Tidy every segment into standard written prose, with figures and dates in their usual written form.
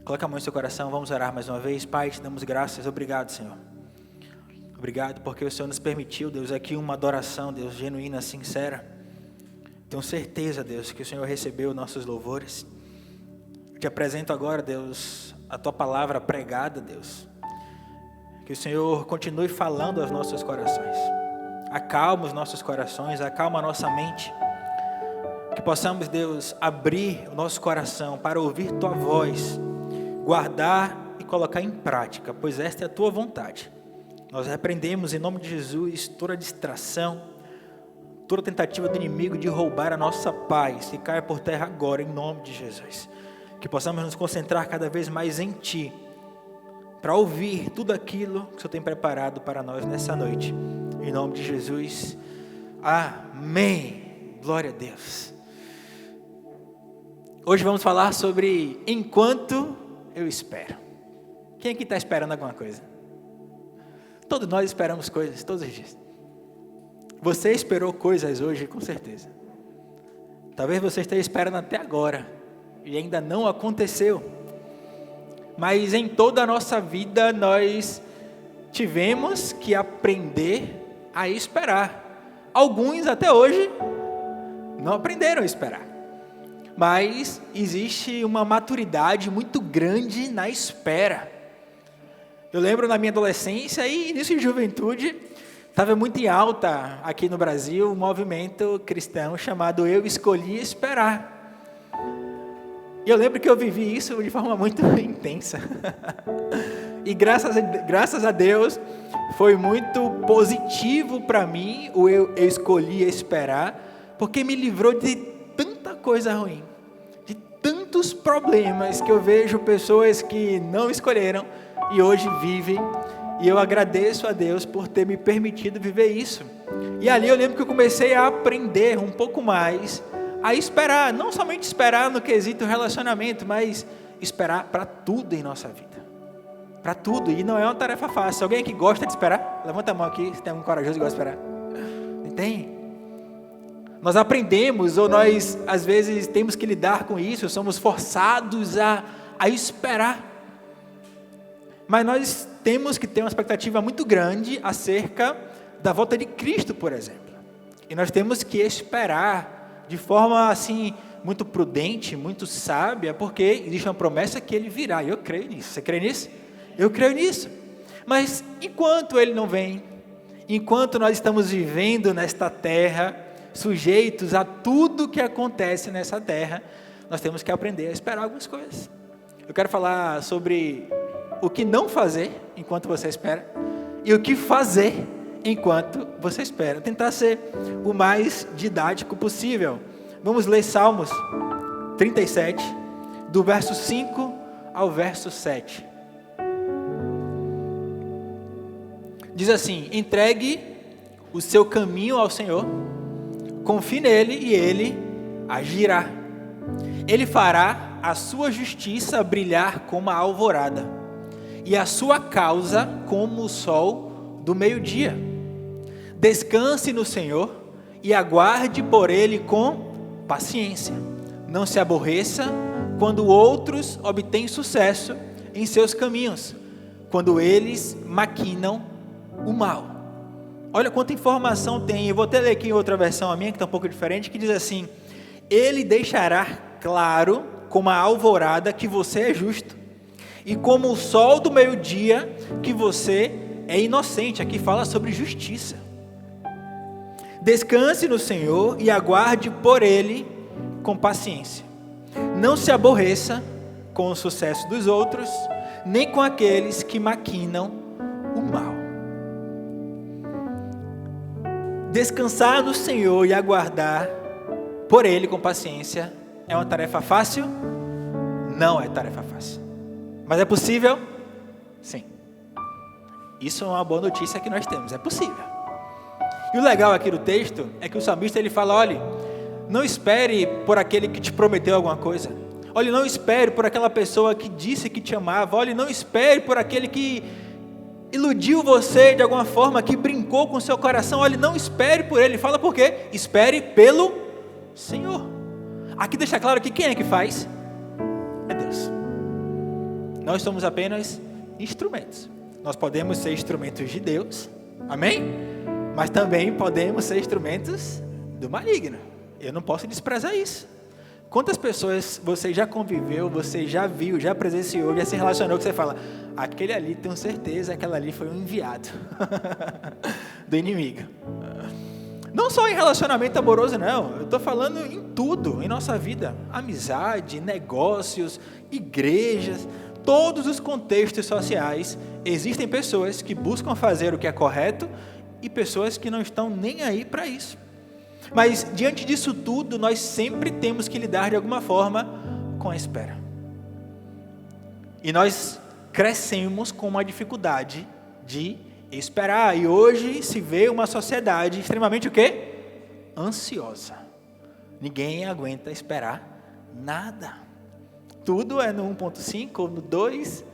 Coloca a mão no seu coração, vamos orar mais uma vez. Pai, te damos graças, obrigado, Senhor. Obrigado porque o Senhor nos permitiu, Deus, aqui uma adoração, Deus, genuína, sincera. Tenho certeza, Deus, que o Senhor recebeu nossos louvores. Eu te apresento agora, Deus, a Tua palavra pregada, Deus. Que o Senhor continue falando aos nossos corações. Acalma os nossos corações, acalma a nossa mente. Que possamos, Deus, abrir o nosso coração para ouvir Tua voz, guardar e colocar em prática, pois esta é a Tua vontade. Nós repreendemos em nome de Jesus toda distração, toda tentativa do inimigo de roubar a nossa paz, que caia por terra agora em nome de Jesus. Que possamos nos concentrar cada vez mais em Ti, para ouvir tudo aquilo que o Senhor tem preparado para nós nessa noite. Em nome de Jesus, amém. Glória a Deus. Hoje vamos falar sobre enquanto eu espero. Quem aqui está esperando alguma coisa? Todos nós esperamos coisas, todos os dias. Você esperou coisas hoje, com certeza. Talvez você esteja esperando até agora, e ainda não aconteceu. Mas em toda a nossa vida, nós tivemos que aprender a esperar. Alguns até hoje não aprenderam a esperar. Mas existe uma maturidade muito grande na espera. Eu lembro na minha adolescência e início de juventude, estava muito em alta aqui no Brasil um movimento cristão chamado Eu Escolhi Esperar. E eu lembro que eu vivi isso de forma muito intensa. E graças a Deus foi muito positivo para mim o eu escolhi esperar, porque me livrou de tanta coisa ruim, de tantos problemas que eu vejo pessoas que não escolheram e hoje vivem, e eu agradeço a Deus por ter me permitido viver isso. E ali eu lembro que eu comecei a aprender um pouco mais a esperar, não somente esperar no quesito relacionamento, mas esperar para tudo em nossa vida, para tudo, e não é uma tarefa fácil. Alguém aqui gosta de esperar? Levanta a mão aqui, se tem algum corajoso que gosta de esperar. Não tem? Nós aprendemos, ou nós às vezes temos que lidar com isso, somos forçados a esperar. Mas nós temos que ter uma expectativa muito grande acerca da volta de Cristo, por exemplo. E nós temos que esperar de forma assim, muito prudente, muito sábia, porque existe uma promessa que Ele virá, e eu creio nisso. Você crê nisso? Eu creio nisso. Mas enquanto Ele não vem, enquanto nós estamos vivendo nesta terra, sujeitos a tudo que acontece nessa terra, nós temos que aprender a esperar algumas coisas. Eu quero falar sobre o que não fazer enquanto você espera e o que fazer enquanto você espera. Tentar ser o mais didático possível. Vamos ler Salmos 37, do verso 5 ao verso 7. Diz assim: entregue o seu caminho ao Senhor, confie nele e Ele agirá. Ele fará a sua justiça brilhar como a alvorada, e a sua causa como o sol do meio-dia. Descanse no Senhor e aguarde por Ele com paciência. Não se aborreça quando outros obtêm sucesso em seus caminhos, quando eles maquinam o mal. Olha quanta informação tem. Eu vou até ler aqui em outra versão, a minha que está um pouco diferente, que diz assim: Ele deixará claro como a alvorada que você é justo, e como o sol do meio-dia que você é inocente. Aqui fala sobre justiça. Descanse no Senhor e aguarde por Ele com paciência. Não se aborreça com o sucesso dos outros, nem com aqueles que maquinam o mal. Descansar no Senhor e aguardar por Ele com paciência é uma tarefa fácil? Não é tarefa fácil. Mas é possível? Sim. Isso é uma boa notícia que nós temos, é possível. E o legal aqui do texto é que o salmista ele fala: olhe, não espere por aquele que te prometeu alguma coisa. Olhe, não espere por aquela pessoa que disse que te amava. Olhe, não espere por aquele que iludiu você de alguma forma, que brincou com o seu coração. Olhe, não espere por ele. Fala por quê? Espere pelo Senhor. Aqui deixa claro que quem é que faz? É Deus. Nós somos apenas instrumentos. Nós podemos ser instrumentos de Deus, amém? Mas também podemos ser instrumentos do maligno. Eu não posso desprezar isso. Quantas pessoas você já conviveu, você já viu, já presenciou, já se relacionou, que você fala, aquele ali, tenho certeza, aquele ali foi um enviado do inimigo. Não só em relacionamento amoroso, não. Eu estou falando em tudo, em nossa vida. Amizade, negócios, igrejas, todos os contextos sociais. Existem pessoas que buscam fazer o que é correto e pessoas que não estão nem aí para isso. Mas, diante disso tudo, nós sempre temos que lidar de alguma forma com a espera. E nós crescemos com uma dificuldade de esperar. E hoje se vê uma sociedade extremamente o quê? Ansiosa. Ninguém aguenta esperar nada. Tudo é no 1.5 ou no 2.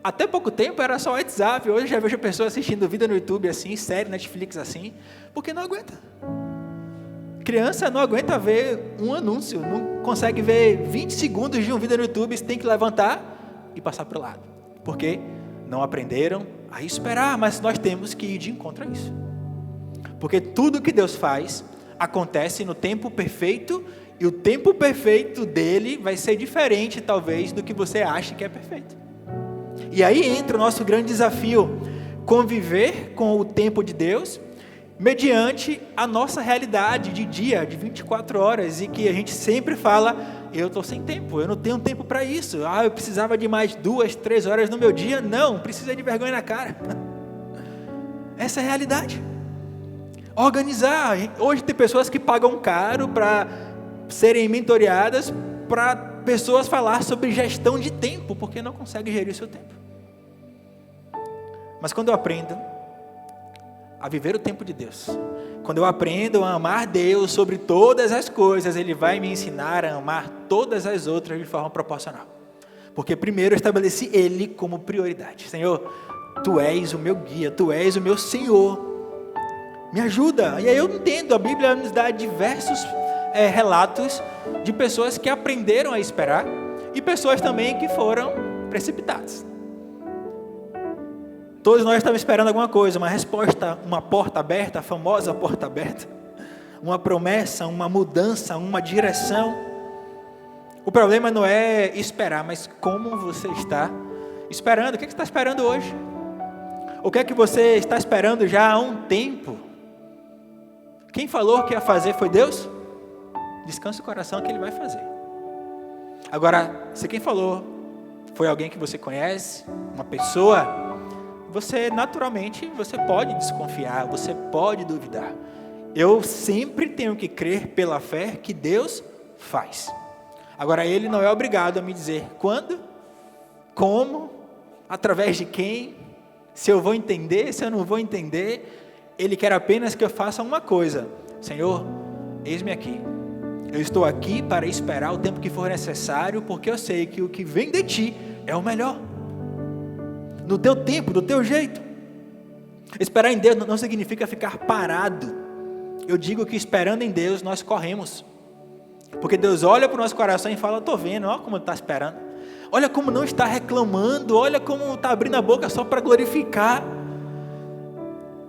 Até pouco tempo era só WhatsApp. Hoje já vejo pessoas assistindo vídeo no YouTube assim, série, Netflix assim, porque não aguenta. Criança não aguenta ver um anúncio, não consegue ver 20 segundos de um vídeo no YouTube, você tem que levantar e passar para o lado. Porque não aprenderam a esperar, mas nós temos que ir de encontro a isso. Porque tudo que Deus faz acontece no tempo perfeito, e o tempo perfeito dele vai ser diferente, talvez, do que você acha que é perfeito. E aí entra o nosso grande desafio, conviver com o tempo de Deus, mediante a nossa realidade de dia, de 24 horas, e que a gente sempre fala, eu estou sem tempo, eu não tenho tempo para isso, eu precisava de mais 2, 3 horas no meu dia, não, precisa de vergonha na cara. Essa é a realidade. Organizar, hoje tem pessoas que pagam caro para serem mentoreadas, para pessoas falar sobre gestão de tempo, porque não conseguem gerir o seu tempo. Mas quando eu aprendo a viver o tempo de Deus, quando eu aprendo a amar Deus sobre todas as coisas, Ele vai me ensinar a amar todas as outras de forma proporcional. Porque primeiro eu estabeleci Ele como prioridade. Senhor, Tu és o meu guia, Tu és o meu Senhor. Me ajuda. E aí eu entendo, a Bíblia nos dá diversos relatos de pessoas que aprenderam a esperar e pessoas também que foram precipitadas. Todos nós estamos esperando alguma coisa, uma resposta, uma porta aberta, a famosa porta aberta, uma promessa, uma mudança, uma direção. O problema não é esperar, mas como você está esperando. O que você está esperando hoje? O que é que você está esperando já há um tempo? Quem falou que ia fazer foi Deus? Descanse o coração que Ele vai fazer. Agora, se quem falou foi alguém que você conhece, uma pessoa, você naturalmente, você pode desconfiar, você pode duvidar. Eu sempre tenho que crer pela fé que Deus faz. Agora, Ele não é obrigado a me dizer quando, como, através de quem, se eu vou entender, se eu não vou entender. Ele quer apenas que eu faça uma coisa. Senhor, eis-me aqui. Eu estou aqui para esperar o tempo que for necessário, porque eu sei que o que vem de Ti é o melhor. No teu tempo, do teu jeito. Esperar em Deus não significa ficar parado. Eu digo que esperando em Deus nós corremos. Porque Deus olha para o nosso coração e fala, estou vendo, olha como está esperando. Olha como não está reclamando, olha como está abrindo a boca só para glorificar.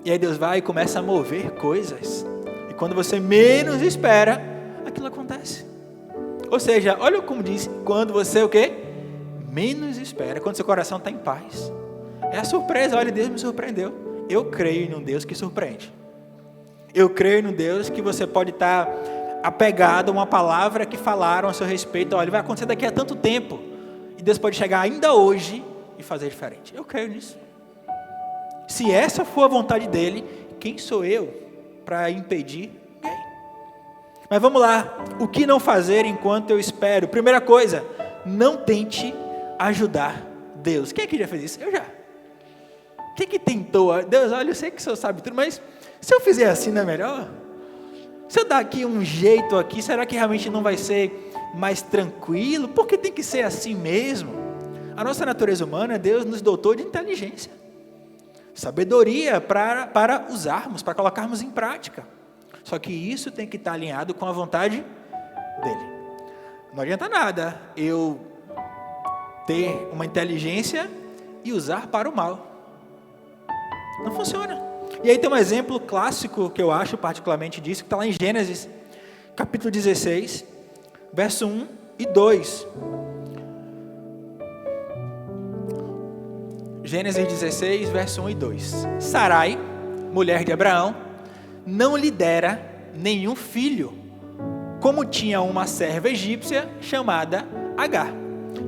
E aí Deus vai e começa a mover coisas. E quando você menos espera, aquilo acontece. Ou seja, olha como diz, quando você o quê? Menos espera, quando seu coração está em paz. É a surpresa, olha, Deus me surpreendeu. Eu creio em um Deus que surpreende. Eu creio num Deus que você pode estar apegado a uma palavra que falaram a seu respeito. Olha, vai acontecer daqui a tanto tempo. E Deus pode chegar ainda hoje e fazer diferente. Eu creio nisso. Se essa for a vontade dEle, quem sou eu para impedir? Ninguém. Mas vamos lá. O que não fazer enquanto eu espero? Primeira coisa, não tente ajudar Deus. Quem aqui já fez isso? Eu já. Quem que tentou? Deus, olha, eu sei que o Senhor sabe tudo, mas se eu fizer assim não é melhor? Se eu dar aqui um jeito aqui, será que realmente não vai ser mais tranquilo? Porque tem que ser assim mesmo. A nossa natureza humana, Deus nos dotou de inteligência, sabedoria para usarmos, para colocarmos em prática. Só que isso tem que estar alinhado com a vontade dEle. Não adianta nada eu ter uma inteligência e usar para o mal. Não funciona. E aí tem um exemplo clássico que eu acho particularmente disso, que está lá em Gênesis, capítulo 16, verso 1 e 2. Gênesis 16, verso 1 e 2. Sarai, mulher de Abraão, não lhe dera nenhum filho, como tinha uma serva egípcia chamada Agar.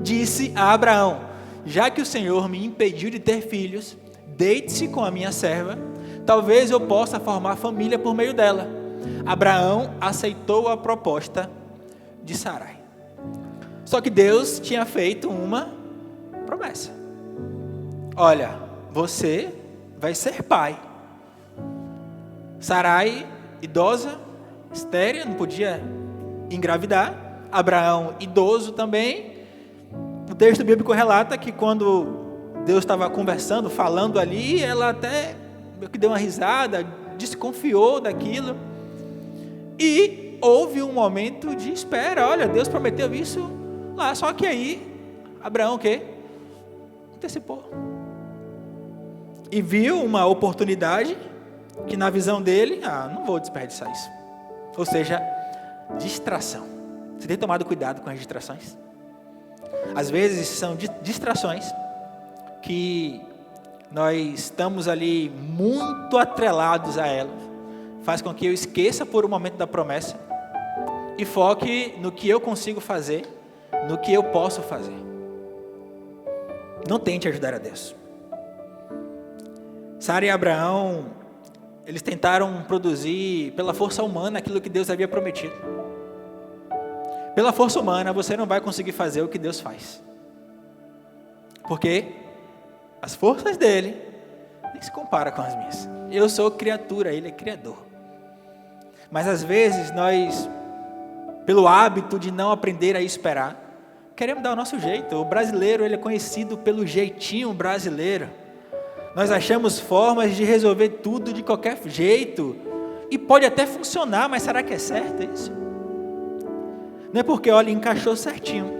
Disse a Abraão: já que o Senhor me impediu de ter filhos, deite-se com a minha serva, talvez eu possa formar família por meio dela. Abraão aceitou a proposta de Sarai. Só que Deus tinha feito uma promessa. Olha, você vai ser pai. Sarai, idosa, estéril, não podia engravidar. Abraão, idoso também. O texto bíblico relata que quando Deus estava conversando, falando ali, ela até meio que deu uma risada, desconfiou daquilo. E houve um momento de espera. Olha, Deus prometeu isso lá. Só que aí, Abraão o quê? Antecipou. E viu uma oportunidade que na visão dele, não vou desperdiçar isso. Ou seja, distração. Você tem tomado cuidado com as distrações? Às vezes são distrações que nós estamos ali muito atrelados a elas. Faz com que eu esqueça por um momento da promessa e foque no que eu consigo fazer, no que eu posso fazer. Não tente ajudar a Deus. Sara e Abraão, eles tentaram produzir pela força humana aquilo que Deus havia prometido. Pela força humana você não vai conseguir fazer o que Deus faz. Porque as forças dele nem se comparam com as minhas. Eu sou criatura, ele é criador. Mas às vezes nós, pelo hábito de não aprender a esperar, queremos dar o nosso jeito. O brasileiro, ele é conhecido pelo jeitinho brasileiro. Nós achamos formas de resolver tudo de qualquer jeito. E pode até funcionar, mas será que é certo isso? Não é porque, olha, encaixou certinho.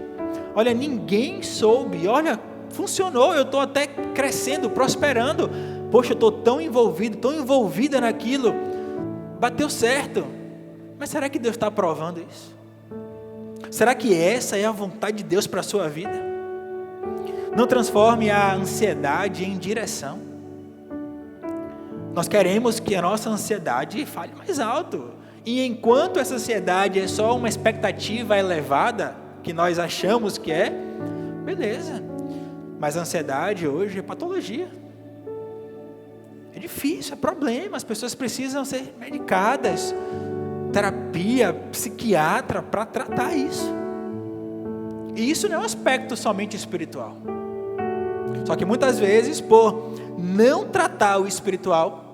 Olha, ninguém soube. Olha, funcionou, eu estou até crescendo, prosperando. Poxa, eu estou tão envolvido, tão envolvida naquilo. Bateu certo. Mas será que Deus está aprovando isso? Será que essa é a vontade de Deus para a sua vida? Não transforme a ansiedade em direção. Nós queremos que a nossa ansiedade fale mais alto. E enquanto essa ansiedade é só uma expectativa elevada, que nós achamos que é, beleza. Mas a ansiedade hoje é patologia. É difícil, é problema. As pessoas precisam ser medicadas. Terapia, psiquiatra para tratar isso. E isso não é um aspecto somente espiritual. Só que muitas vezes, por não tratar o espiritual,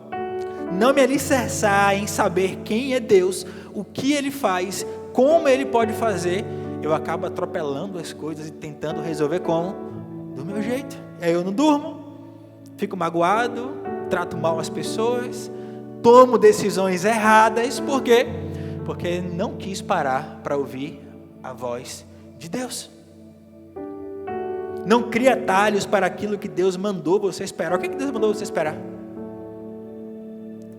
não me alicerçar em saber quem é Deus, o que Ele faz, como Ele pode fazer, eu acabo atropelando as coisas e tentando resolver como? Do meu jeito. Aí eu não durmo, fico magoado, trato mal as pessoas, tomo decisões erradas. Por quê? Porque não quis parar para ouvir a voz de Deus. Não cria atalhos para aquilo que Deus mandou você esperar. O que Deus mandou você esperar?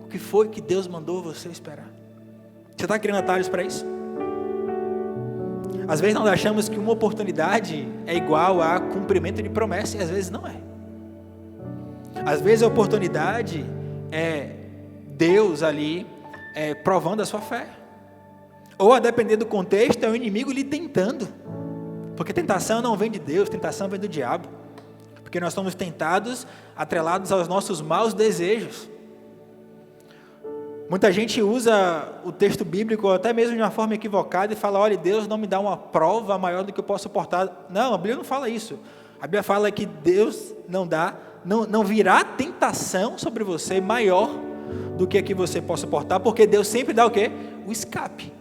O que foi que Deus mandou você esperar? Você está criando atalhos para isso? Às vezes nós achamos que uma oportunidade é igual a cumprimento de promessa, e às vezes não é. Às vezes a oportunidade é Deus ali provando a sua fé. Ou, a depender do contexto, é o inimigo lhe tentando. Porque tentação não vem de Deus, tentação vem do diabo. Porque nós somos tentados, atrelados aos nossos maus desejos. Muita gente usa o texto bíblico até mesmo de uma forma equivocada e fala: olha, Deus não me dá uma prova maior do que eu posso suportar. Não, a Bíblia não fala isso. A Bíblia fala que Deus não virá tentação sobre você maior do que a que você possa suportar, porque Deus sempre dá o quê? O escape.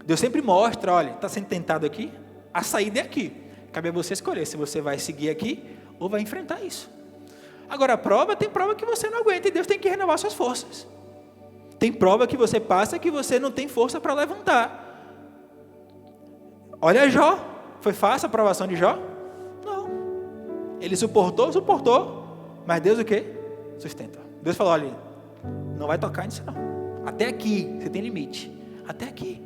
Deus sempre mostra: olha, está sendo tentado aqui, a saída é aqui. Cabe a você escolher se você vai seguir aqui ou vai enfrentar isso. Agora, tem prova que você não aguenta e Deus tem que renovar suas forças. Tem prova que você passa que você não tem força para levantar. Olha Jó. Foi fácil a provação de Jó? Não. Ele suportou, mas Deus o quê? Sustentou. Deus falou, olha, não vai tocar nisso não. Até aqui, você tem limite. Até aqui.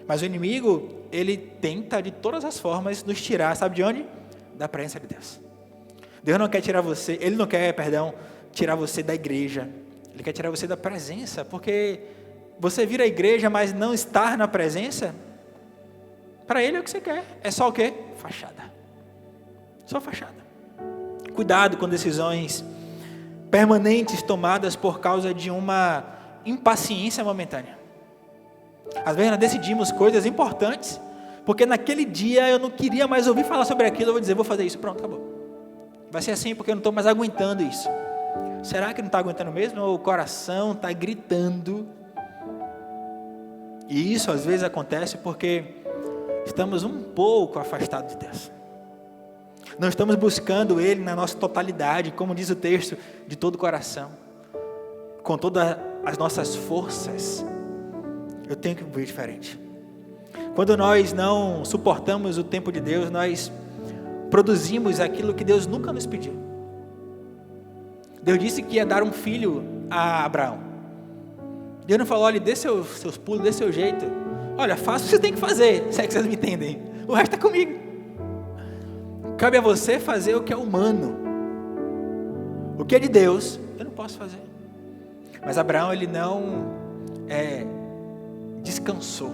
Mas o inimigo, ele tenta de todas as formas nos tirar, sabe de onde? Da presença de Deus. Deus não quer tirar você, Ele não quer, tirar você da igreja. Ele quer tirar você da presença, porque você vir à igreja, mas não estar na presença, para Ele é o que você quer. É só o quê? Fachada. Só fachada. Cuidado com decisões permanentes tomadas por causa de uma impaciência momentânea. Às vezes nós decidimos coisas importantes, porque naquele dia eu não queria mais ouvir falar sobre aquilo, eu vou dizer, vou fazer isso, pronto, acabou. Vai ser assim porque eu não estou mais aguentando isso. Será que não está aguentando mesmo? Ou o coração está gritando? E isso às vezes acontece porque estamos um pouco afastados de Deus. Não estamos buscando Ele na nossa totalidade, como diz o texto, de todo o coração, com todas as nossas forças. Eu tenho que ver diferente. Quando nós não suportamos o tempo de Deus, nós produzimos aquilo que Deus nunca nos pediu. Deus disse que ia dar um filho a Abraão. Deus não falou, olha, dê seus pulos, dê seu jeito. Olha, faça o que você tem que fazer, se é que vocês me entendem. O resto é comigo. Cabe a você fazer o que é humano. O que é de Deus, eu não posso fazer. Mas Abraão, ele não descansou.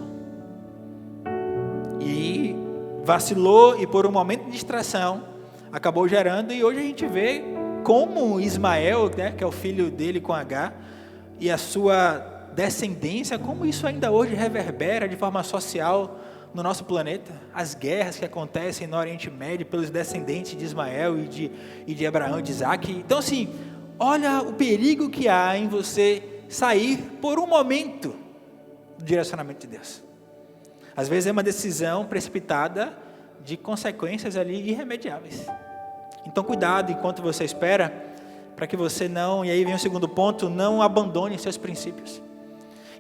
E vacilou, e por um momento de distração, acabou gerando, e hoje a gente vê como Ismael, né, que é o filho dele com Agar, e a sua descendência, como isso ainda hoje reverbera de forma social no nosso planeta, as guerras que acontecem no Oriente Médio pelos descendentes de Ismael e de Abraão e de Isaac. Então assim, olha o perigo que há em você sair por um momento do direcionamento de Deus. Às vezes é uma decisão precipitada de consequências ali irremediáveis. Então cuidado enquanto você espera, para que você não, e aí vem o segundo ponto, não abandone seus princípios.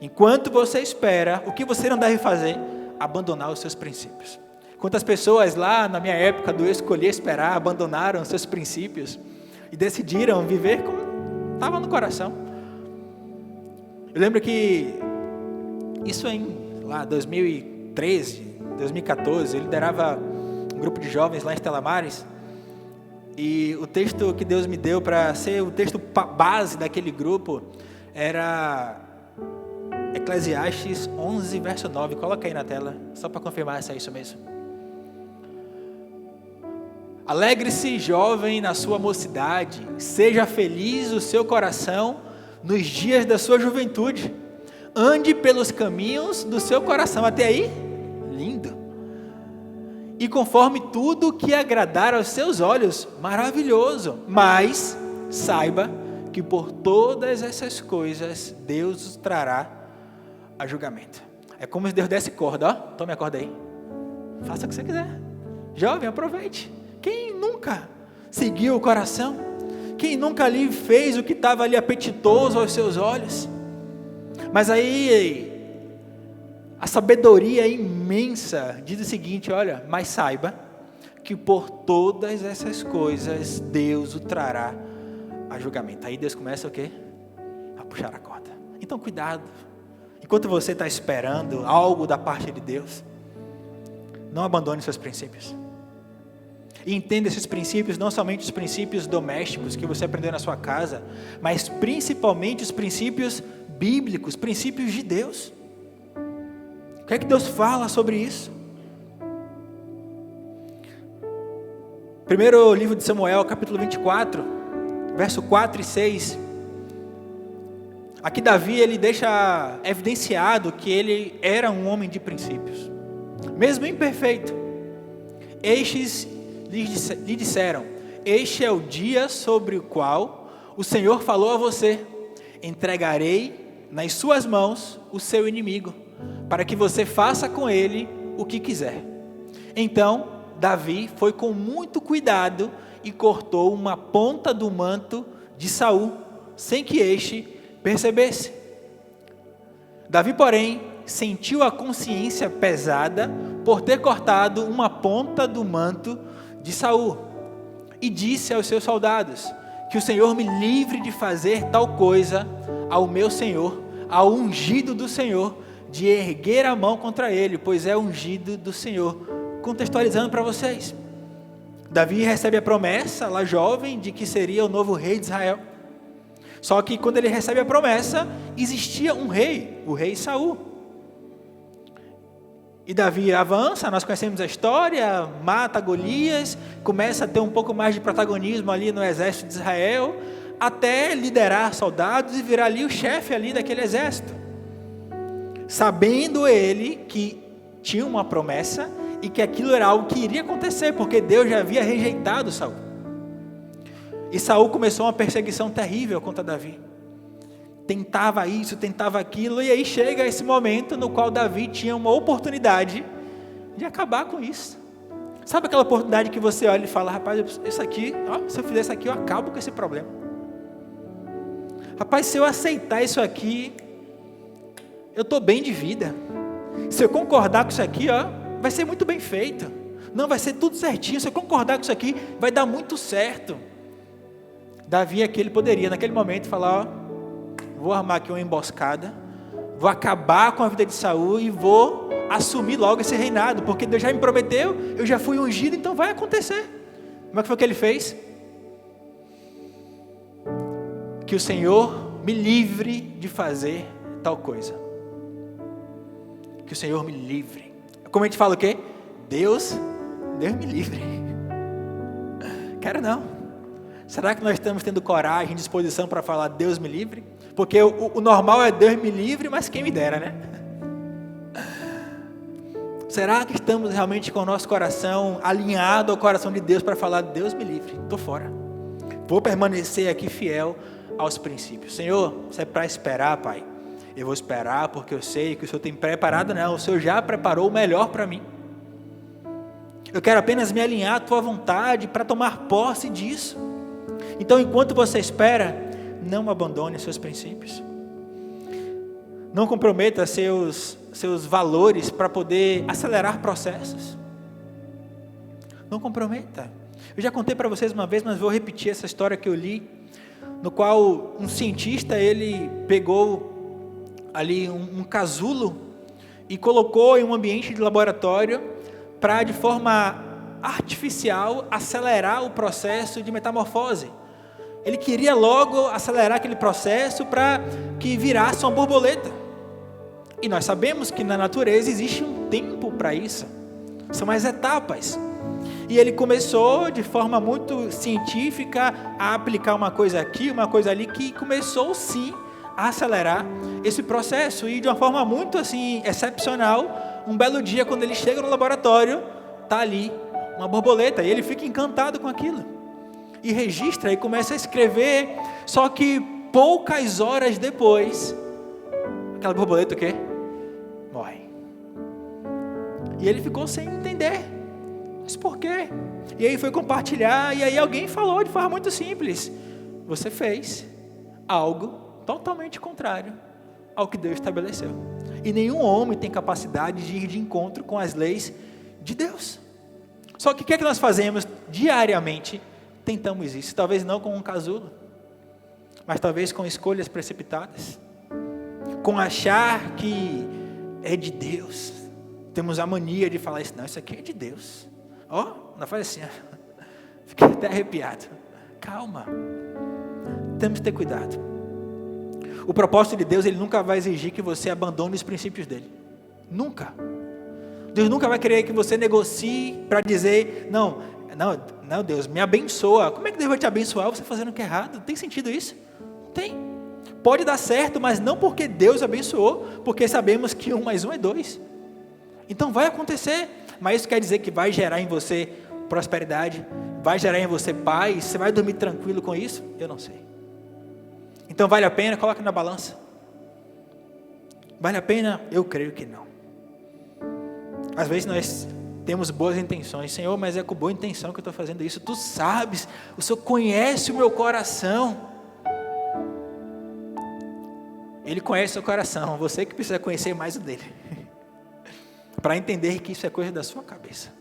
Enquanto você espera, o que você não deve fazer? Abandonar os seus princípios. Quantas pessoas lá na minha época do eu escolher esperar, abandonaram os seus princípios e decidiram viver como estava no coração. Eu lembro que isso em lá 2013, 2014, eu liderava um grupo de jovens lá em Estela Maris, e o texto que Deus me deu para ser o texto base daquele grupo era Eclesiastes 11, verso 9, coloca aí na tela, só para confirmar se é isso mesmo. Alegre-se, jovem, na sua mocidade, seja feliz o seu coração nos dias da sua juventude, ande pelos caminhos do seu coração, até aí, lindo, e conforme tudo que agradar aos seus olhos, maravilhoso, mas saiba que por todas essas coisas, Deus os trará a julgamento. É como se Deus desse corda, ó, tome a corda aí, faça o que você quiser, jovem, aproveite. Quem nunca seguiu o coração? Quem nunca ali fez o que estava ali apetitoso aos seus olhos? Mas aí, a sabedoria imensa diz o seguinte, olha, mas saiba que por todas essas coisas, Deus o trará a julgamento. Aí Deus começa o quê? A puxar a corda. Então cuidado, enquanto você está esperando algo da parte de Deus, não abandone seus princípios. E entenda esses princípios, não somente os princípios domésticos que você aprendeu na sua casa, mas principalmente os princípios bíblicos, princípios de Deus. O que é que Deus fala sobre isso? Primeiro livro de Samuel, capítulo 24, verso 4 e 6. Aqui Davi, ele deixa evidenciado que ele era um homem de princípios. Mesmo imperfeito, estes lhe disseram, este é o dia sobre o qual o Senhor falou a você, entregarei nas suas mãos o seu inimigo, para que você faça com ele o que quiser. Então, Davi foi com muito cuidado e cortou uma ponta do manto de Saul, sem que este percebesse. Davi, porém, sentiu a consciência pesada por ter cortado uma ponta do manto de Saul. e disse aos seus soldados, que o Senhor me livre de fazer tal coisa ao meu Senhor, ao ungido do Senhor, de erguer a mão contra ele, pois é ungido do Senhor. Contextualizando para vocês, Davi recebe a promessa, lá jovem, de que seria o novo rei de Israel. Só que quando ele recebe a promessa, existia um rei, o rei Saul. E Davi avança, nós conhecemos a história, mata Golias, começa a ter um pouco mais de protagonismo ali no exército de Israel, até liderar soldados e virar ali o chefe ali daquele exército. Sabendo ele que tinha uma promessa e que aquilo era algo que iria acontecer, porque Deus já havia rejeitado Saul. E Saul começou uma perseguição terrível contra Davi. Tentava isso, tentava aquilo, e aí chega esse momento no qual Davi tinha uma oportunidade de acabar com isso. Sabe aquela oportunidade que você olha e fala, rapaz, isso aqui, ó, se eu fizer isso aqui, eu acabo com esse problema. Rapaz, se eu aceitar isso aqui, eu estou bem de vida. Se eu concordar com isso aqui, ó, vai ser muito bem feito. Não, vai ser tudo certinho. Se eu concordar com isso aqui, vai dar muito certo. Davi aqui, ele poderia naquele momento falar, ó, vou armar aqui uma emboscada, vou acabar com a vida de Saul e vou assumir logo esse reinado, porque Deus já me prometeu, eu já fui ungido, então vai acontecer. Como é que foi que ele fez? Que o Senhor me livre de fazer tal coisa. Que o Senhor me livre. Como a gente fala o quê? Deus me livre. Quero não. Será que nós estamos tendo coragem, disposição para falar Deus me livre? Porque o normal é Deus me livre, mas quem me dera, né? Será que estamos realmente com o nosso coração alinhado ao coração de Deus para falar Deus me livre, estou fora. Vou permanecer aqui fiel aos princípios. Senhor, se é para esperar, Pai, eu vou esperar porque eu sei que o Senhor tem preparado, não, o Senhor já preparou o melhor para mim. Eu quero apenas me alinhar à Tua vontade para tomar posse disso. Então, enquanto você espera, não abandone seus princípios. Não comprometa seus valores para poder acelerar processos. Não comprometa. Eu já contei para vocês uma vez, mas vou repetir essa história que eu li, no qual um cientista, ele pegou ali um casulo e colocou em um ambiente de laboratório para, de forma artificial, acelerar o processo de metamorfose. Ele queria logo acelerar aquele processo para que virasse uma borboleta. E nós sabemos que na natureza existe um tempo para isso. São as etapas. E ele começou de forma muito científica a aplicar uma coisa aqui, uma coisa ali, que começou sim a acelerar esse processo. E de uma forma muito assim excepcional, um belo dia quando ele chega no laboratório, está ali uma borboleta. E ele fica encantado com aquilo. E registra e começa a escrever, só que poucas horas depois, aquela borboleta o quê? Morre. E ele ficou sem entender, mas por quê? E aí foi compartilhar, e aí alguém falou de forma muito simples, você fez algo totalmente contrário ao que Deus estabeleceu. E nenhum homem tem capacidade de ir de encontro com as leis de Deus. Só que o que é que nós fazemos diariamente? Tentamos isso, talvez não com um casulo, mas talvez com escolhas precipitadas, com achar que é de Deus. Temos a mania de falar isso, não, isso aqui é de Deus. Ó, não faz assim, fiquei até arrepiado. Calma, temos que ter cuidado. O propósito de Deus, Ele nunca vai exigir que você abandone os princípios dEle, nunca. Deus nunca vai querer que você negocie para dizer, não Deus, me abençoa. Como é que Deus vai te abençoar você fazendo o que é errado? Tem sentido isso? Não tem. Pode dar certo, mas não porque Deus abençoou, porque sabemos que 1 mais 1 é 2. Então vai acontecer, mas isso quer dizer que vai gerar em você prosperidade, vai gerar em você paz, você vai dormir tranquilo com isso? Eu não sei. Então vale a pena? Coloca na balança. Vale a pena? Eu creio que não. Às vezes nós temos boas intenções, Senhor, mas é com boa intenção que eu estou fazendo isso. Tu sabes, o Senhor conhece o meu coração. Ele conhece o seu coração, você que precisa conhecer mais o dele, para entender que isso é coisa da sua cabeça.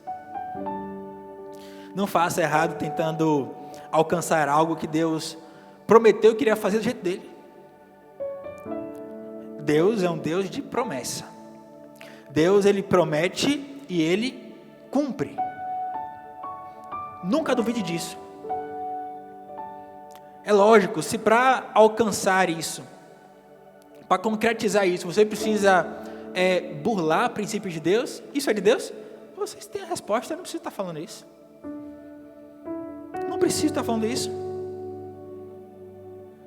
Não faça errado tentando alcançar algo que Deus prometeu que iria fazer do jeito dele. Deus é um Deus de promessa. Deus, ele promete e ele cumpre. Nunca duvide disso. É lógico, se para alcançar isso, para concretizar isso, você precisa burlar princípios de Deus, isso é de Deus? Vocês têm a resposta, não precisa estar falando isso. Não precisa estar falando isso.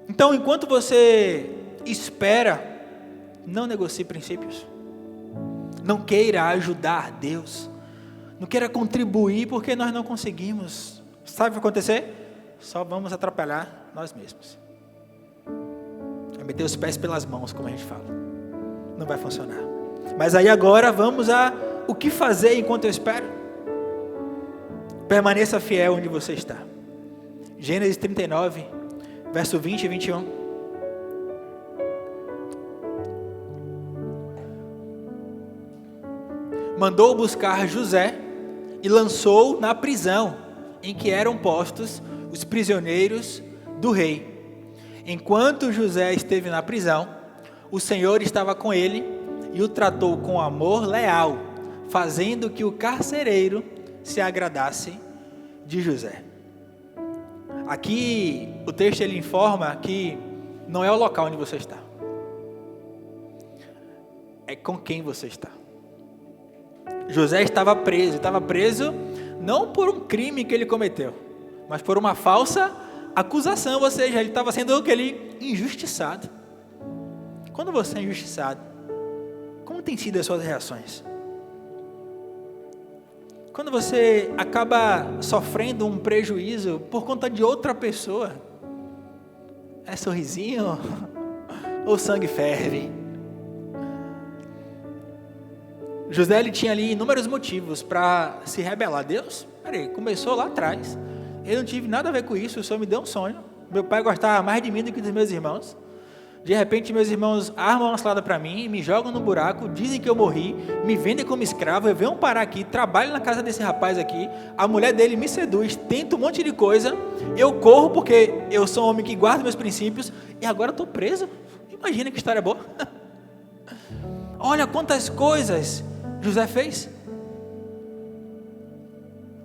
Então, enquanto você espera, não negocie princípios. Não queira ajudar Deus. Não queira contribuir porque nós não conseguimos. Sabe o que vai acontecer? Só vamos atrapalhar nós mesmos. É meter os pés pelas mãos, como a gente fala. Não vai funcionar. Mas aí agora vamos a o que fazer enquanto eu espero. Permaneça fiel onde você está. Gênesis 39, verso 20 e 21. Mandou buscar José e lançou na prisão em que eram postos os prisioneiros do rei. Enquanto José esteve na prisão, o Senhor estava com ele e o tratou com amor leal, fazendo que o carcereiro se agradasse de José. Aqui o texto ele informa que não é o local onde você está, é com quem você está. José estava preso não por um crime que ele cometeu, mas por uma falsa acusação, ou seja, ele estava sendo injustiçado. Quando você é injustiçado, como tem sido as suas reações? Quando você acaba sofrendo um prejuízo por conta de outra pessoa, é sorrisinho ou sangue ferve? José ele tinha ali inúmeros motivos para se rebelar. Deus, peraí, começou lá atrás. Eu não tive nada a ver com isso, o Senhor me deu um sonho. Meu pai gostava mais de mim do que dos meus irmãos. De repente meus irmãos armam uma cilada para mim, me jogam no buraco, dizem que eu morri, me vendem como escravo, eu venho parar aqui, trabalho na casa desse rapaz aqui, a mulher dele me seduz, tenta um monte de coisa, eu corro porque eu sou um homem que guarda meus princípios, e agora eu estou preso. Imagina que história boa. Olha quantas coisas José fez.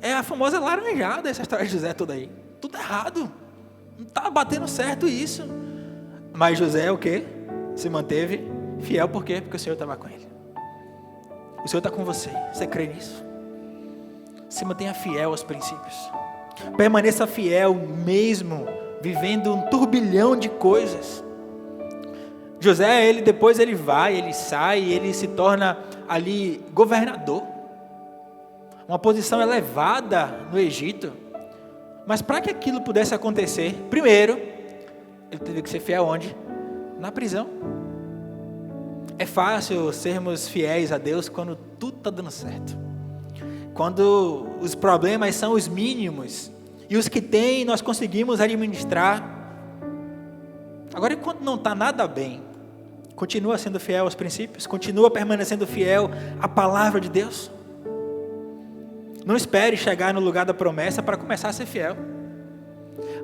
É a famosa laranjada essa história de José toda aí. Tudo errado. Não está batendo certo isso. Mas José o quê? Se manteve fiel, por quê? Porque o Senhor estava com ele. O Senhor está com você. Você crê nisso? Se mantenha fiel aos princípios. Permaneça fiel mesmo vivendo um turbilhão de coisas. José, depois ele vai, ele sai, ele se torna ali governador. Uma posição elevada no Egito. Mas para que aquilo pudesse acontecer, primeiro, ele teve que ser fiel onde? Na prisão. É fácil sermos fiéis a Deus quando tudo está dando certo. Quando os problemas são os mínimos. E os que tem nós conseguimos administrar. Agora, enquanto não está nada bem, continua sendo fiel aos princípios, continua permanecendo fiel à palavra de Deus. Não espere chegar no lugar da promessa para começar a ser fiel.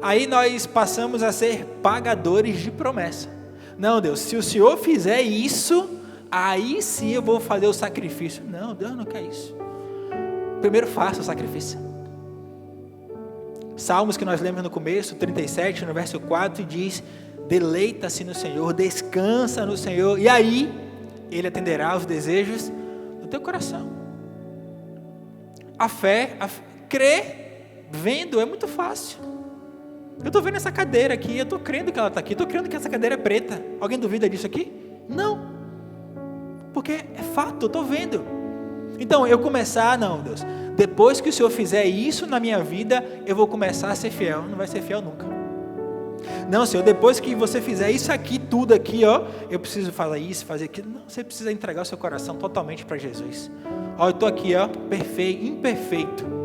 Aí nós passamos a ser pagadores de promessa. Não, Deus, se o Senhor fizer isso, aí sim eu vou fazer o sacrifício. Não, Deus não quer isso. Primeiro faça o sacrifício. Salmos que nós lemos no começo, 37, no verso 4, diz: deleita-se no Senhor, descansa no Senhor, e aí Ele atenderá aos desejos do teu coração. A fé, crer vendo é muito fácil. Eu estou vendo essa cadeira aqui, eu estou crendo que ela está aqui, estou crendo que essa cadeira é preta. Alguém duvida disso aqui? Não, porque é fato, eu estou vendo. Então eu começar, não, Deus, depois que o Senhor fizer isso na minha vida, eu vou começar a ser fiel. Não vai ser fiel nunca. Não, Senhor, depois que você fizer isso aqui, tudo aqui, ó, eu preciso fazer isso, fazer aquilo. Não, você precisa entregar o seu coração totalmente para Jesus. Ó, eu estou aqui, ó, perfeito, imperfeito.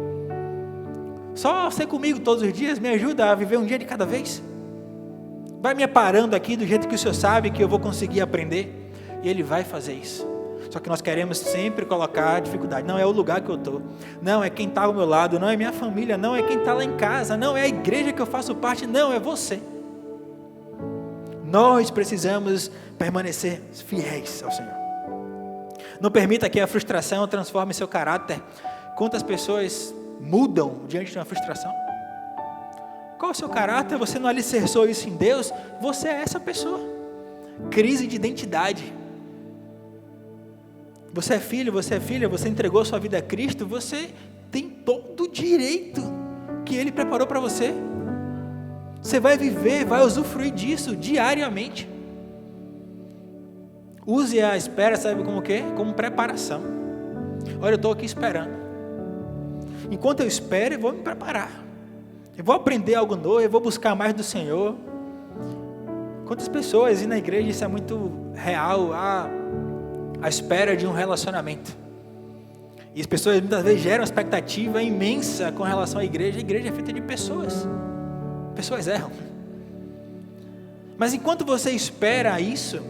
Só ser comigo todos os dias me ajuda a viver um dia de cada vez. Vai me aparando aqui do jeito que o Senhor sabe que eu vou conseguir aprender. E Ele vai fazer isso. Só que nós queremos sempre colocar dificuldade. Não é o lugar que eu estou, não é quem está ao meu lado, não é minha família, não é quem está lá em casa, não é a igreja que eu faço parte, não, é você. Nós precisamos permanecer fiéis ao Senhor. Não permita que a frustração transforme seu caráter. Quantas pessoas mudam diante de uma frustração? Qual é o seu caráter? Você não alicerçou isso em Deus? Você é essa pessoa. Crise de identidade. Você é filho, você é filha, você entregou sua vida a Cristo, você tem todo o direito que Ele preparou para você. Você vai viver, vai usufruir disso diariamente. Use a espera, sabe como o quê? Como preparação. Olha, eu estou aqui esperando. Enquanto eu espero, eu vou me preparar. Eu vou aprender algo novo, eu vou buscar mais do Senhor. Quantas pessoas, e na igreja isso é muito real, a espera de um relacionamento. E as pessoas muitas vezes geram uma expectativa imensa com relação à igreja. A igreja é feita de pessoas. Pessoas erram. Mas enquanto você espera isso,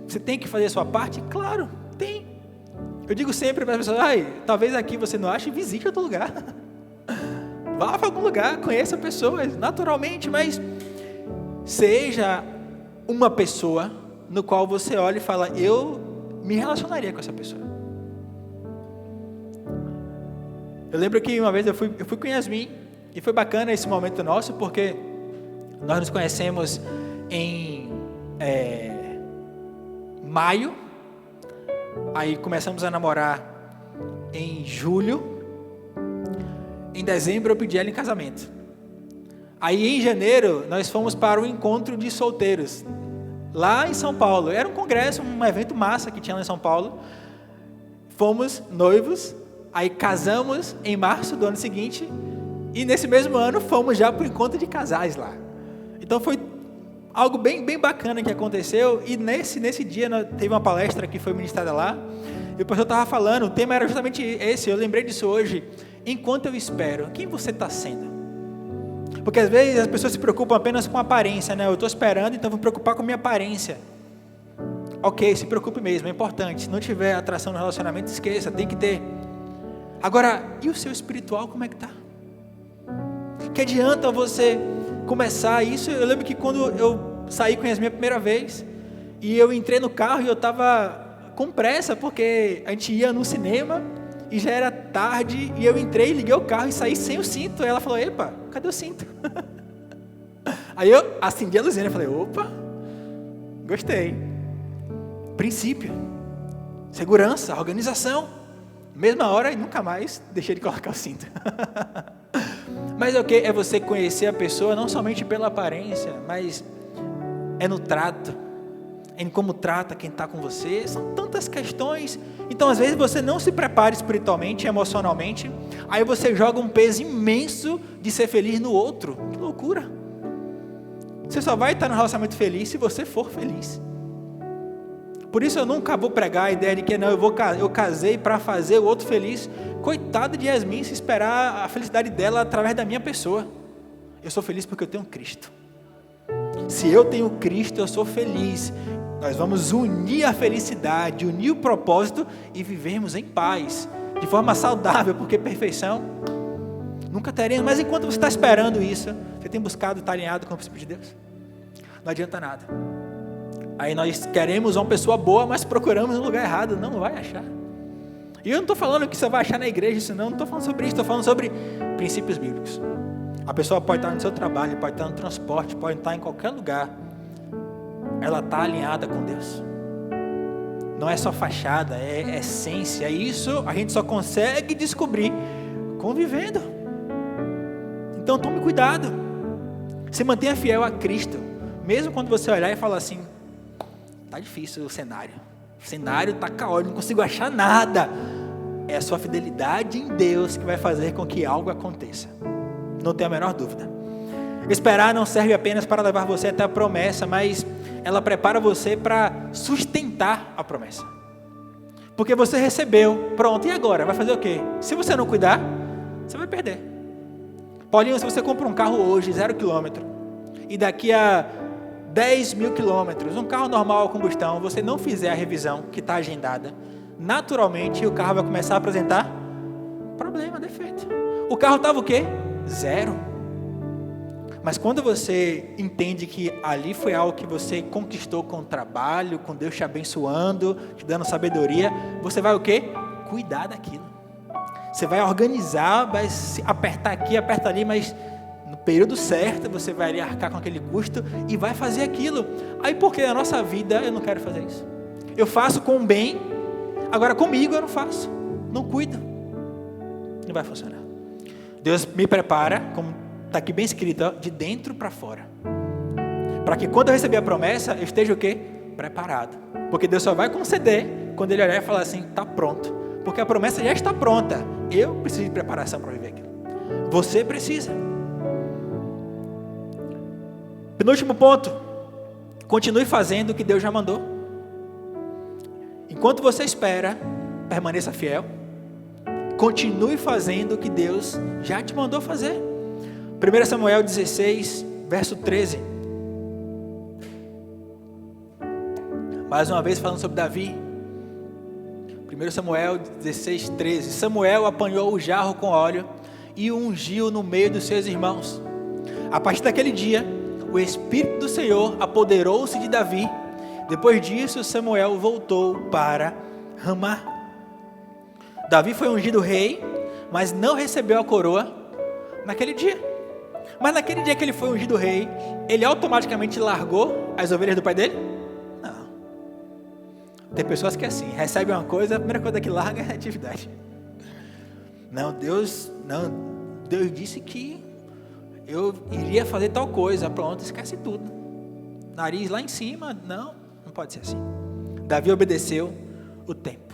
você tem que fazer a sua parte? Claro, tem. Eu digo sempre para as pessoas, talvez aqui você não ache, visite outro lugar. Vá para algum lugar, conheça pessoas, naturalmente, mas seja uma pessoa no qual você olha e fala, eu me relacionaria com essa pessoa. Eu lembro que uma vez eu fui com Yasmin, e foi bacana esse momento nosso, porque nós nos conhecemos em maio, aí começamos a namorar em julho, em dezembro eu pedi ela em casamento. Aí em janeiro nós fomos para o encontro de solteiros, lá em São Paulo. Era um congresso, um evento massa que tinha lá em São Paulo. Fomos noivos, aí casamos em março do ano seguinte, e nesse mesmo ano fomos já para o encontro de casais lá. Então foi algo bem bacana que aconteceu, e nesse dia teve uma palestra que foi ministrada lá, e o pastor estava falando, o tema era justamente esse, eu lembrei disso hoje. Enquanto eu espero, quem você está sendo? Porque às vezes as pessoas se preocupam apenas com a aparência, né? Eu estou esperando, então vou me preocupar com a minha aparência. Ok, se preocupe mesmo, é importante. Se não tiver atração no relacionamento, esqueça, tem que ter. Agora, e o seu espiritual, como é que está? Que adianta você começar isso? Eu lembro que quando eu saí com a minha primeira vez, e eu entrei no carro e eu estava com pressa, porque a gente ia no cinema, e já era tarde, e eu entrei, liguei o carro e saí sem o cinto. Aí ela falou, epa, cadê o cinto? Aí eu acendi a luzinha e falei, opa, gostei. Princípio, segurança, organização. Mesma hora e nunca mais deixei de colocar o cinto. Mas o que? É você conhecer a pessoa não somente pela aparência, mas é no trato, em como trata quem está com você. São tantas questões. Então às vezes você não se prepara espiritualmente, emocionalmente, aí você joga um peso imenso de ser feliz no outro. Que loucura. Você só vai estar no relacionamento feliz se você for feliz. Por isso eu nunca vou pregar a ideia de que não, eu casei para fazer o outro feliz. Coitada de Yasmin se esperar a felicidade dela através da minha pessoa. Eu sou feliz porque eu tenho Cristo. Se eu tenho Cristo, eu sou feliz. Nós vamos unir a felicidade, unir o propósito e vivermos em paz, de forma saudável, porque perfeição nunca teremos. Mas enquanto você está esperando isso, você tem buscado estar alinhado com o princípio de Deus? Não adianta nada. Aí nós queremos uma pessoa boa, mas procuramos no lugar errado, não vai achar. E eu não estou falando que você vai achar na igreja, isso não estou falando sobre isso, estou falando sobre princípios bíblicos. A pessoa pode estar no seu trabalho, pode estar no transporte, pode estar em qualquer lugar. Ela está alinhada com Deus. Não é só fachada, é essência. E isso a gente só consegue descobrir convivendo. Então tome cuidado. Se mantenha fiel a Cristo. Mesmo quando você olhar e falar assim, está difícil o cenário. O cenário está caótico, não consigo achar nada. É a sua fidelidade em Deus que vai fazer com que algo aconteça. Não tenho a menor dúvida. Esperar não serve apenas para levar você até a promessa, mas ela prepara você para sustentar a promessa. Porque você recebeu, pronto, e agora? Vai fazer o quê? Se você não cuidar, você vai perder. Paulinho, se você compra um carro hoje, 0 km, e daqui a 10 mil quilômetros, um carro normal a combustão, você não fizer a revisão que está agendada, naturalmente o carro vai começar a apresentar problema, defeito. O carro estava o quê? 0. Mas quando você entende que ali foi algo que você conquistou com o trabalho, com Deus te abençoando, te dando sabedoria, você vai o quê? Cuidar daquilo. Você vai organizar, vai se apertar aqui, apertar ali, mas no período certo você vai ali arcar com aquele custo e vai fazer aquilo. Aí porque na nossa vida eu não quero fazer isso. Eu faço com o bem, agora comigo eu não faço, não cuido. Não vai funcionar. Deus me prepara, como está aqui bem escrito, ó, de dentro para fora. Para que quando eu receber a promessa, eu esteja o quê? Preparado. Porque Deus só vai conceder quando Ele olhar e falar assim, está pronto. Porque a promessa já está pronta. Eu preciso de preparação para viver aquilo. Você precisa. Penúltimo ponto. Continue fazendo o que Deus já mandou. Enquanto você espera, permaneça fiel. Continue fazendo o que Deus já te mandou fazer. 1 Samuel 16, verso 13. Mais uma vez falando sobre Davi. 1 Samuel 16, 13. Samuel apanhou o jarro com óleo e o ungiu no meio dos seus irmãos. A partir daquele dia, o Espírito do Senhor apoderou-se de Davi. Depois disso, Samuel voltou para Ramá. Davi foi ungido rei, mas não recebeu a coroa naquele dia. Mas naquele dia que ele foi ungido rei, ele automaticamente largou as ovelhas do pai dele? Não. Tem pessoas que é assim, recebem uma coisa, a primeira coisa que larga é a atividade. Deus disse que eu iria fazer tal coisa, pronto, esquece tudo. Nariz lá em cima, não pode ser assim. Davi obedeceu o tempo.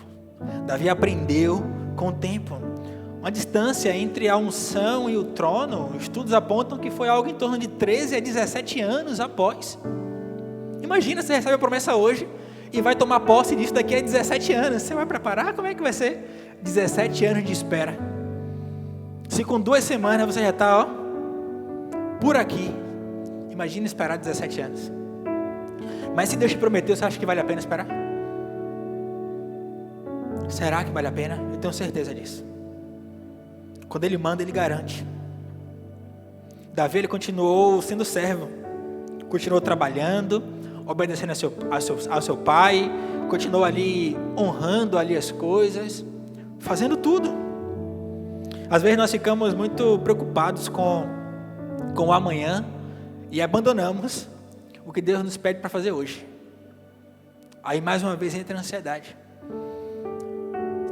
Davi aprendeu com o tempo. Uma distância entre a unção e o trono, estudos apontam que foi algo em torno de 13 a 17 anos após. Imagina, você recebe a promessa hoje e vai tomar posse disso daqui a 17 anos. Você vai preparar? Como é que vai ser? 17 anos de espera. Se com 2 semanas você já está por aqui, imagina esperar 17 anos. Mas se Deus te prometeu, você acha que vale a pena esperar? Será que vale a pena? Eu tenho certeza disso. Quando Ele manda, Ele garante. Davi, ele continuou sendo servo, continuou trabalhando, obedecendo ao seu pai, continuou ali honrando ali as coisas, fazendo tudo. Às vezes nós ficamos muito preocupados com o amanhã e abandonamos o que Deus nos pede para fazer hoje. Aí mais uma vez entra a ansiedade.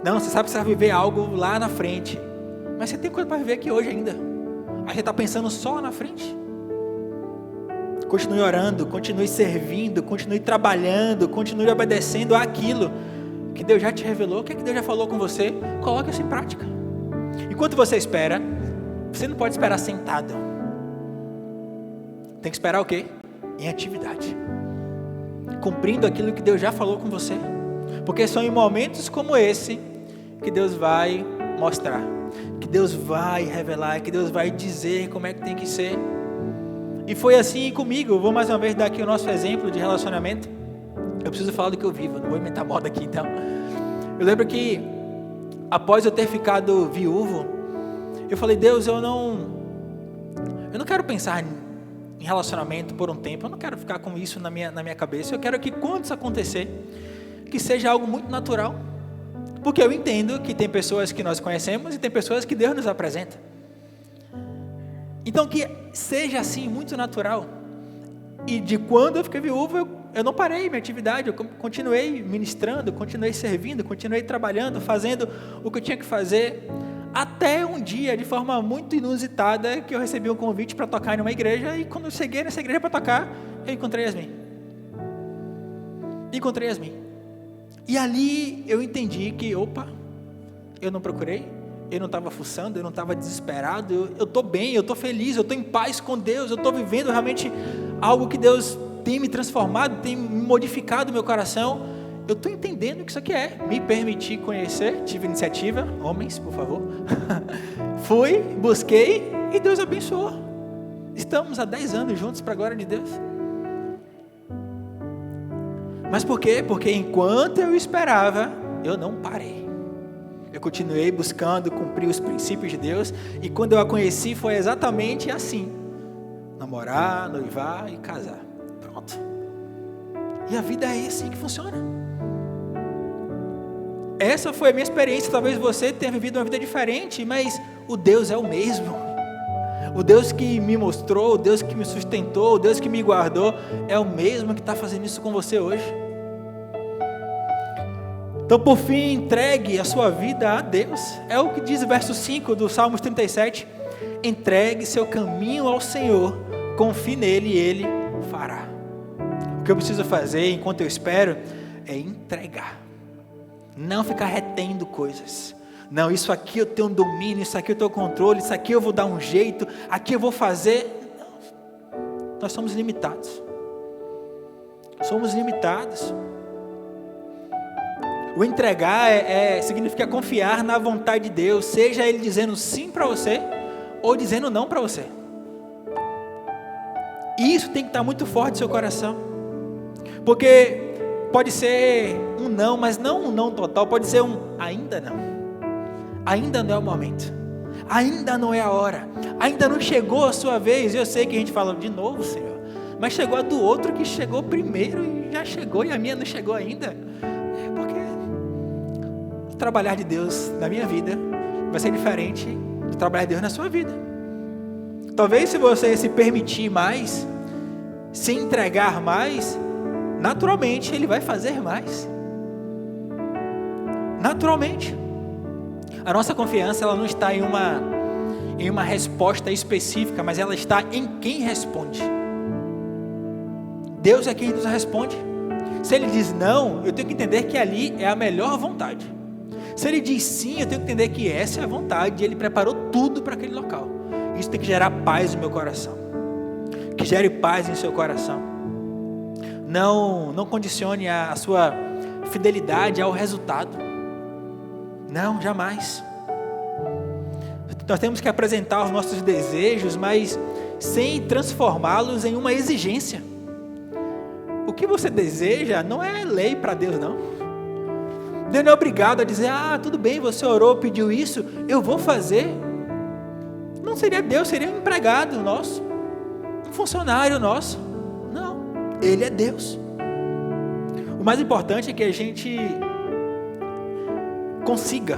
Não, você sabe que você vai viver algo lá na frente, mas você tem coisa para viver aqui hoje ainda. Aí você está pensando só na frente. Continue orando, continue servindo, continue trabalhando, continue obedecendo àquilo que Deus já te revelou, o que Deus já falou com você. Coloque isso em prática. Enquanto você espera, você não pode esperar sentado. Tem que esperar o quê? Em atividade. Cumprindo aquilo que Deus já falou com você. Porque são em momentos como esse que Deus vai mostrar, que Deus vai revelar, que Deus vai dizer como é que tem que ser. E foi assim comigo. Eu vou mais uma vez dar aqui o nosso exemplo de relacionamento. Eu preciso falar do que eu vivo, não vou inventar moda aqui então. Eu lembro que após eu ter ficado viúvo, eu falei, Deus, eu não quero pensar em relacionamento por um tempo, eu não quero ficar com isso na minha cabeça. Eu quero que quando isso acontecer, que seja algo muito natural. Porque eu entendo que tem pessoas que nós conhecemos e tem pessoas que Deus nos apresenta. Então que seja assim, muito natural. E de quando eu fiquei viúvo, eu não parei minha atividade, eu continuei ministrando, continuei servindo, continuei trabalhando, fazendo o que eu tinha que fazer. Até um dia, de forma muito inusitada, que eu recebi um convite para tocar em uma igreja. E quando eu cheguei nessa igreja para tocar, eu encontrei Yasmin. E ali eu entendi que, eu não procurei, eu não estava fuçando, eu não estava desesperado, eu estou bem, eu estou feliz, eu estou em paz com Deus, eu estou vivendo realmente algo que Deus tem me transformado, tem modificado o meu coração. Eu estou entendendo o que isso aqui é, me permitir conhecer, tive iniciativa, homens, por favor, fui, busquei e Deus abençoou. Estamos há 10 anos juntos para a glória de Deus. Mas por quê? Porque enquanto eu esperava, eu não parei. Eu continuei buscando cumprir os princípios de Deus, e quando eu a conheci foi exatamente assim: namorar, noivar e casar. Pronto. E a vida é assim que funciona. Essa foi a minha experiência. Talvez você tenha vivido uma vida diferente, mas o Deus é o mesmo. O Deus que me mostrou, o Deus que me sustentou, o Deus que me guardou, é o mesmo que está fazendo isso com você hoje. Então, por fim, entregue a sua vida a Deus. É o que diz o verso 5 do Salmos 37. Entregue seu caminho ao Senhor, confie nele e Ele fará. O que eu preciso fazer enquanto eu espero é entregar. Não ficar retendo coisas. Não, isso aqui eu tenho domínio, isso aqui eu tenho controle, isso aqui eu vou dar um jeito, aqui eu vou fazer. Não. Nós somos limitados. Somos limitados. O entregar significa confiar na vontade de Deus, seja Ele dizendo sim para você, ou dizendo não para você. Isso tem que estar muito forte no seu coração. Porque pode ser um não, mas não um não total, pode ser um ainda não. Ainda não é o momento. Ainda não é a hora. Ainda não chegou a sua vez. Eu sei que a gente fala de novo, Senhor, mas chegou a do outro que chegou primeiro e já chegou, e a minha não chegou ainda. É porque o trabalhar de Deus na minha vida vai ser diferente do trabalhar de Deus na sua vida. Talvez se você se permitir mais, se entregar mais, naturalmente Ele vai fazer mais. Naturalmente. A nossa confiança, ela não está em uma resposta específica, mas ela está em quem responde. Deus é quem nos responde. Se Ele diz não, eu tenho que entender que ali é a melhor vontade. Se Ele diz sim, eu tenho que entender que essa é a vontade, e Ele preparou tudo para aquele local. Isso tem que gerar paz no meu coração. Que gere paz em seu coração. Não condicione a sua fidelidade ao resultado. Não, jamais. Nós temos que apresentar os nossos desejos, mas sem transformá-los em uma exigência. O que você deseja não é lei para Deus, não. Deus não é obrigado a dizer, tudo bem, você orou, pediu isso, eu vou fazer. Não seria Deus, seria um empregado nosso, um funcionário nosso. Não, Ele é Deus. O mais importante é que a gente consiga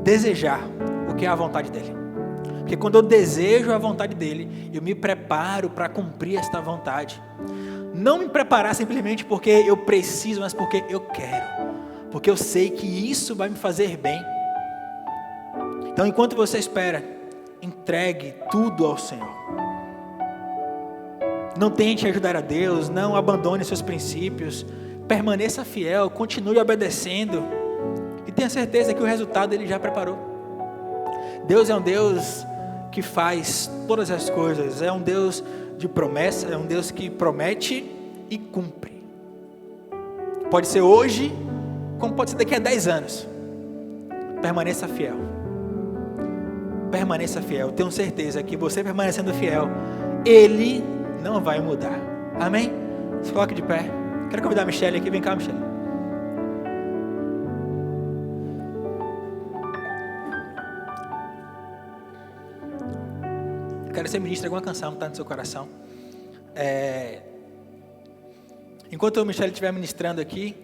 desejar o que é a vontade dEle. Porque quando eu desejo a vontade dEle, eu me preparo para cumprir esta vontade. Não me preparar simplesmente porque eu preciso, mas porque eu quero. Porque eu sei que isso vai me fazer bem. Então, enquanto você espera, entregue tudo ao Senhor. Não tente ajudar a Deus, não abandone seus princípios. Permaneça fiel, continue obedecendo. E tenha certeza que o resultado Ele já preparou. Deus é um Deus que faz todas as coisas. É um Deus de promessa, é um Deus que promete e cumpre. Pode ser hoje, como pode ser daqui a 10 anos. Permaneça fiel. Permaneça fiel. Tenho certeza que você permanecendo fiel, Ele não vai mudar. Amém? Se coloque de pé. Quero convidar a Michelle aqui. Vem cá, Michelle. Quero ser ministro de alguma canção que está no seu coração. Enquanto o Michelle estiver ministrando aqui,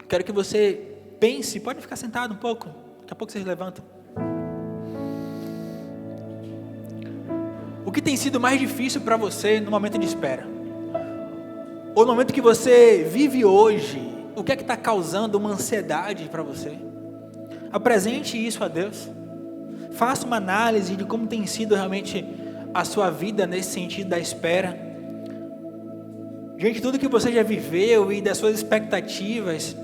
quero que você pense, pode ficar sentado um pouco, daqui a pouco vocês levantam. O que tem sido mais difícil para você no momento de espera? Ou no momento que você vive hoje, o que é que está causando uma ansiedade para você? Apresente isso a Deus. Faça uma análise de como tem sido realmente a sua vida nesse sentido da espera. Diante de tudo que você já viveu e das suas expectativas,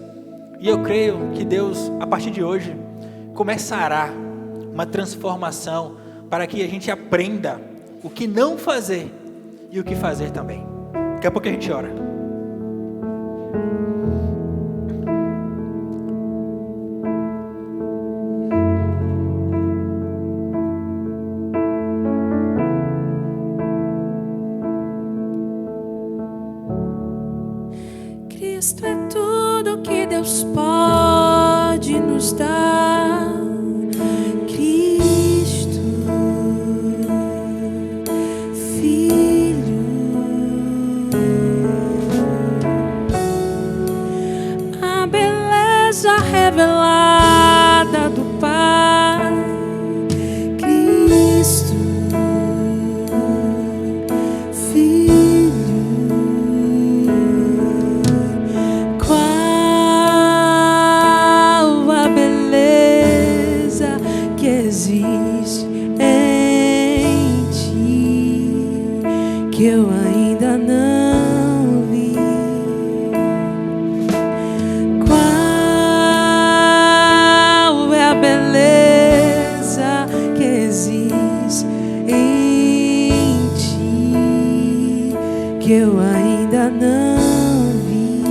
e eu creio que Deus, a partir de hoje, começará uma transformação para que a gente aprenda o que não fazer e o que fazer também. Daqui a pouco a gente ora. Cristo é tudo que Deus pode. nos dá. Cristo, Filho, a beleza revelada do Pai. Cristo, Filho, qual a beleza que existe em ti, que eu ainda não vi. Qual é a beleza que existe em ti, que eu ainda não vi.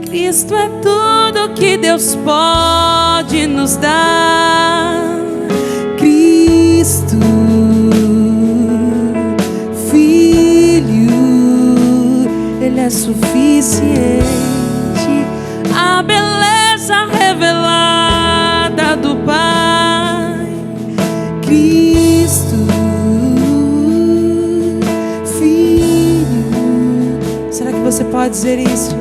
Cristo é tudo que Deus pode nos dar. Cristo, Filho, Ele é suficiente. A beleza revelada do Pai. Cristo, Filho. Será que você pode dizer isso?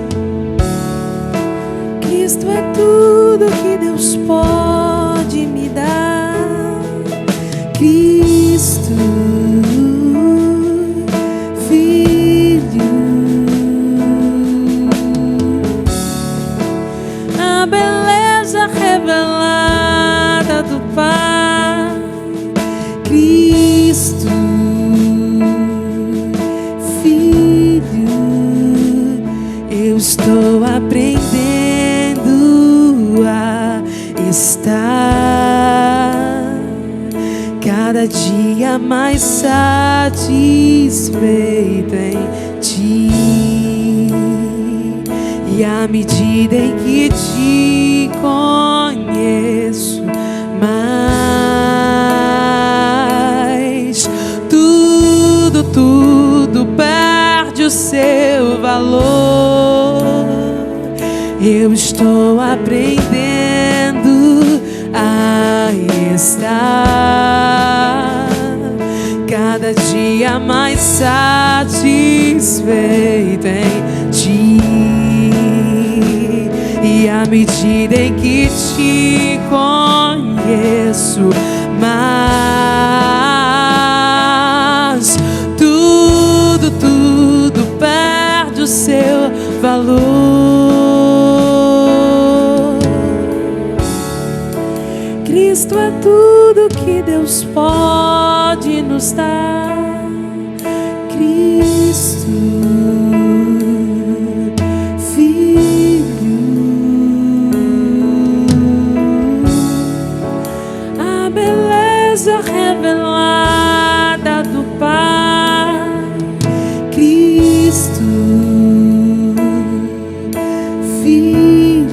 Cristo é tudo que Deus pode me dar. Cristo, Filho, a beleza revelada do Pai. Cristo, Filho, eu estou aprendendo a estar cada dia mais satisfeito em ti. E à medida em que te conheço mais, tudo perde o seu valor. Eu estou aprendendo a estar cada dia mais satisfeito em ti. E à medida em que te conheço mais, tudo perde o seu valor. Cristo é tudo que Deus pode nos dar. Cristo, Filho, a beleza revelada do Pai. Cristo, Filho.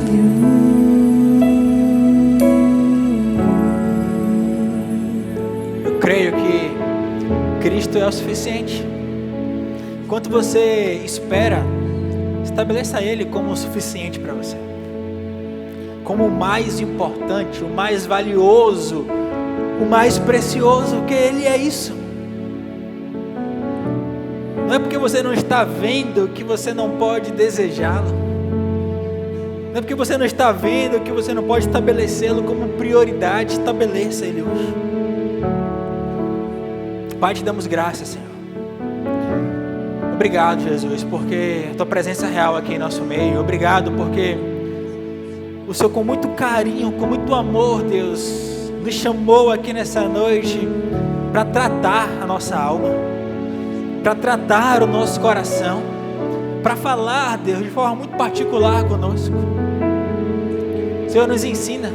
Eu creio que Cristo é o suficiente. Enquanto você espera, estabeleça Ele como o suficiente para você, como o mais importante, o mais valioso, o mais precioso, que Ele é isso. Não é porque você não está vendo que você não pode desejá-lo. Não é porque você não está vendo que você não pode estabelecê-lo como prioridade. Estabeleça Ele hoje. Pai, te damos graças, Senhor. Obrigado, Jesus, porque a Tua presença é real aqui em nosso meio. Obrigado porque o Senhor, com muito carinho, com muito amor, Deus, nos chamou aqui nessa noite para tratar a nossa alma, para tratar o nosso coração, para falar, Deus, de forma muito particular conosco. Senhor, nos ensina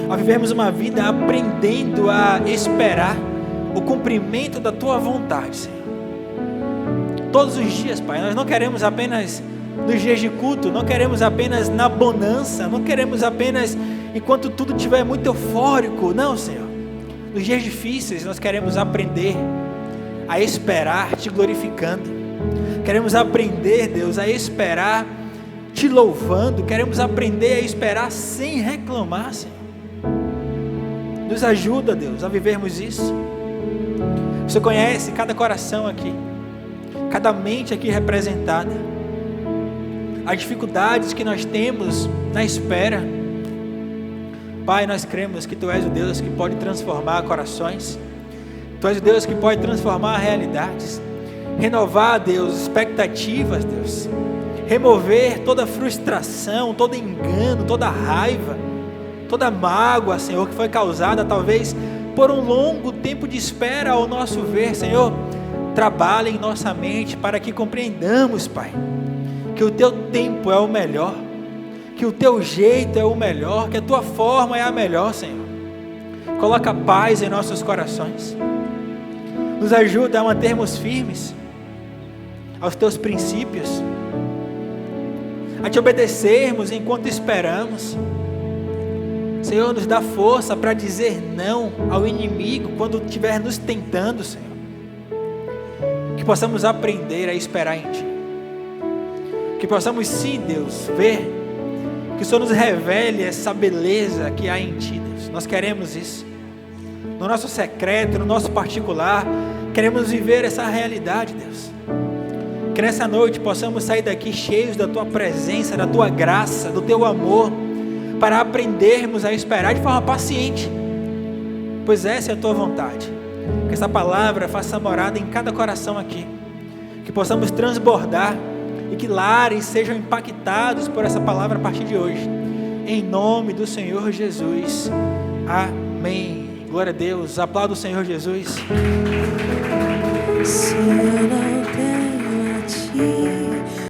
a vivermos uma vida aprendendo a esperar o cumprimento da Tua vontade, Senhor. Todos os dias, Pai, nós não queremos apenas nos dias de culto, não queremos apenas na bonança, não queremos apenas enquanto tudo estiver muito eufórico, não, Senhor. Nos dias difíceis nós queremos aprender a esperar Te glorificando, Queremos aprender, Deus, a esperar te louvando. Queremos aprender a esperar sem reclamar, Senhor. Nos ajuda, Deus, a vivermos isso. O Senhor conhece cada coração aqui, cada mente aqui representada, as dificuldades que nós temos na espera. Pai, nós cremos que Tu és o Deus que pode transformar corações, Tu és o Deus que pode transformar realidades, renovar, Deus, expectativas, Deus, remover toda frustração, todo engano, toda raiva, toda mágoa, Senhor, que foi causada talvez por um longo tempo de espera ao nosso ver. Senhor, trabalha em nossa mente para que compreendamos, Pai, que o Teu tempo é o melhor, que o Teu jeito é o melhor, que a Tua forma é a melhor, Senhor. Coloca paz em nossos corações, nos ajuda a mantermos firmes aos Teus princípios, a Te obedecermos enquanto esperamos. Senhor, nos dá força para dizer não ao inimigo quando estiver nos tentando, Senhor. Que possamos aprender a esperar em Ti. Que possamos sim, Deus, ver que o Senhor nos revele essa beleza que há em Ti, Deus. Nós queremos isso. No nosso secreto, no nosso particular, queremos viver essa realidade, Deus. Que nessa noite possamos sair daqui cheios da Tua presença, da Tua graça, do Teu amor, para aprendermos a esperar de forma paciente, pois essa é a Tua vontade. Que essa palavra faça morada em cada coração aqui, que possamos transbordar e que lares sejam impactados por essa palavra a partir de hoje, em nome do Senhor Jesus, amém. Glória a Deus, aplauda o Senhor Jesus.